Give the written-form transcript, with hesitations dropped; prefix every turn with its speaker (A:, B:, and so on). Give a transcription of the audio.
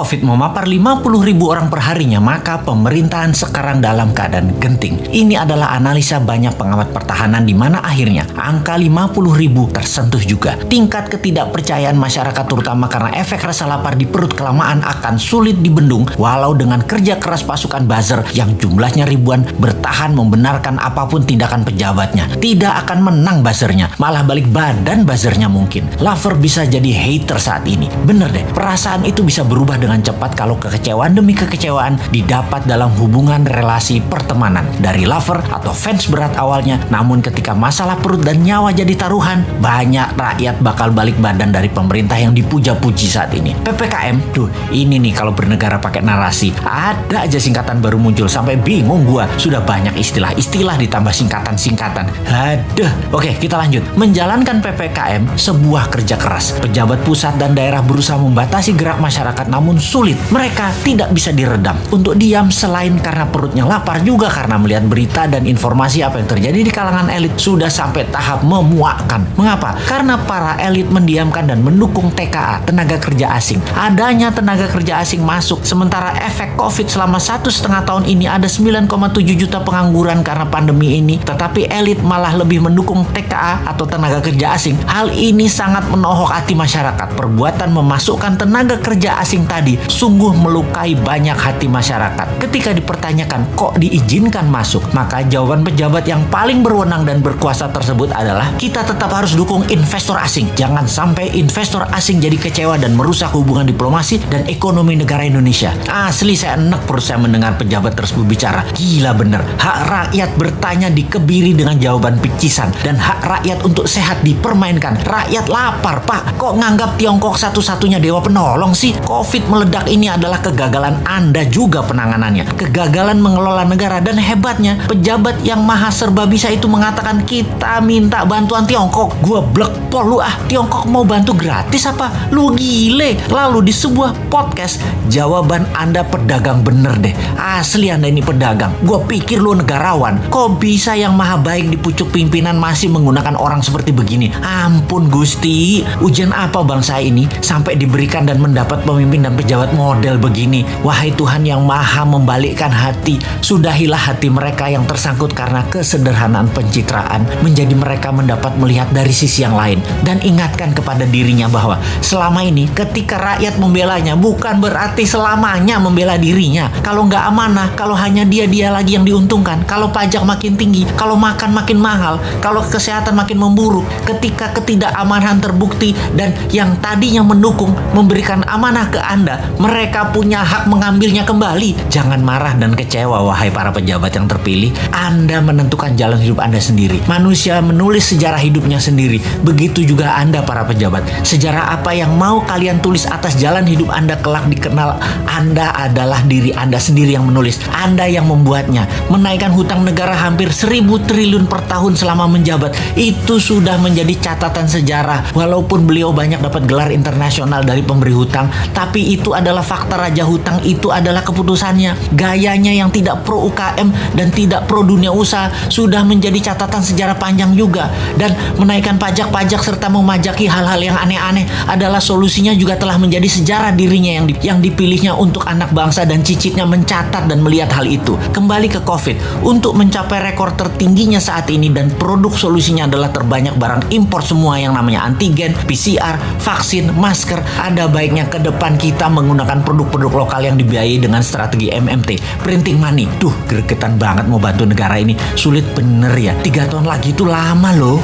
A: COVID memapar 50.000 orang per harinya, maka pemerintahan sekarang dalam keadaan genting. Ini adalah analisa banyak pengamat pertahanan di mana akhirnya angka 50.000 tersentuh juga. Tingkat ketidakpercayaan masyarakat terutama karena efek rasa lapar di perut kelamaan akan sulit dibendung walau dengan kerja keras pasukan buzzer yang jumlahnya ribuan bertahan membenarkan apapun tindakan pejabatnya. Tidak akan menang buzzernya, malah balik badan buzzernya mungkin. Lover bisa jadi hater saat ini. Bener deh, perasaan itu bisa berubah dengan cepat kalau kekecewaan demi kekecewaan didapat dalam hubungan relasi pertemanan. Dari lover atau fans berat awalnya, namun ketika masalah perut dan nyawa jadi taruhan, banyak rakyat bakal balik badan dari pemerintah yang dipuja-puji saat ini. PPKM, ini nih kalau bernegara pakai narasi. Ada aja singkatan baru muncul, sampai bingung gua. Sudah banyak istilah-istilah ditambah singkatan-singkatan. Aduh. Oke, kita lanjut. Menjalankan PPKM sebuah kerja keras. Pejabat pusat dan daerah berusaha membatasi gerak masyarakat namun sulit. Mereka tidak bisa diredam untuk diam selain karena perutnya lapar, juga karena melihat berita dan informasi apa yang terjadi di kalangan elit sudah sampai tahap memuakkan. Mengapa? Karena para elit mendiamkan dan mendukung TKA, tenaga kerja asing. Adanya tenaga kerja asing masuk, sementara efek COVID selama 1,5 tahun ini ada 9,7 juta pengangguran karena pandemi ini, tetapi elit malah lebih mendukung TKA atau tenaga kerja asing. Hal ini sangat menohok hati masyarakat. Perbuatan memasukkan tenaga kerja asing tadi sungguh melukai banyak hati masyarakat. Ketika dipertanyakan kok diizinkan masuk, maka jawaban pejabat yang paling berwenang dan berkuasa tersebut adalah kita tetap harus dukung investor asing. Jangan sampai investor asing jadi kecewa dan merusak hubungan diplomasi dan ekonomi negara Indonesia. Asli saya enek perut saya mendengar pejabat tersebut bicara. Gila bener. Hak rakyat bertanya dikebiri dengan jawaban picisan dan hak rakyat untuk sehat dipermainkan. Rakyat lapar, Pak. Kok nganggap Tiongkok satu-satunya dewa penolong sih? COVID meledak ini adalah kegagalan Anda juga penanganannya. Kegagalan mengelola negara, dan hebatnya pejabat yang maha serba bisa itu mengatakan kita minta bantuan Tiongkok. Gua blekpol lu ah. Tiongkok mau bantu gratis apa? Lu gile. Lalu di sebuah podcast, jawaban Anda pedagang bener deh. Asli Anda ini pedagang. Gua pikir lu negarawan. Kok bisa yang maha baik di pucuk pimpinan masih menggunakan orang seperti begini? Ampun Gusti, ujian apa bangsa ini sampai diberikan dan mendapat pemimpin dan pejabat model begini? Wahai Tuhan yang maha membalikkan hati, sudahilah hati mereka yang tersangkut karena kesederhanaan pencitraan, menjadi mereka mendapat melihat dari sisi yang lain, dan ingatkan kepada dirinya bahwa selama ini ketika rakyat membelanya bukan berarti selamanya membela dirinya. Kalau nggak amanah, kalau hanya dia lagi yang diuntungkan, kalau pajak makin tinggi, kalau makan makin mahal, kalau kesehatan makin memburuk, ketika ketidakamanan terbukti dan yang tadinya mendukung memberikan amanah ke Anda, mereka punya hak mengambilnya kembali. Jangan marah dan kecewa wahai para pejabat yang terpilih. Anda menentukan jalan hidup Anda sendiri. Manusia menulis sejarah hidupnya sendiri. Begitu juga Anda para pejabat. Sejarah apa yang mau kalian tulis atas jalan hidup Anda kelak dikenal Anda adalah diri Anda sendiri yang menulis. Anda yang membuatnya. Menaikkan hutang negara hampir 1.000 triliun per tahun selama menjabat, itu sudah menjadi catatan sejarah. Walaupun beliau banyak dapat gelar internasional dari pemberi hutang, tapi itu adalah fakta. Raja hutang itu adalah keputusannya. Gayanya yang tidak pro UKM dan tidak pro dunia usaha sudah menjadi catatan sejarah panjang juga. Dan menaikkan pajak-pajak serta memajaki hal-hal yang aneh-aneh adalah solusinya, juga telah menjadi sejarah dirinya yang dipilihnya untuk anak bangsa, dan cicitnya mencatat dan melihat hal itu. Kembali ke COVID, untuk mencapai rekor tertingginya saat ini dan produk solusinya adalah terbanyak barang impor semua yang namanya antigen, PCR, vaksin, masker. Ada baiknya ke depan kita menggunakan produk-produk lokal yang dibiayai dengan strategi MMT, printing money. Gregetan banget mau bantu negara ini. Sulit bener ya. 3 tahun lagi itu lama loh.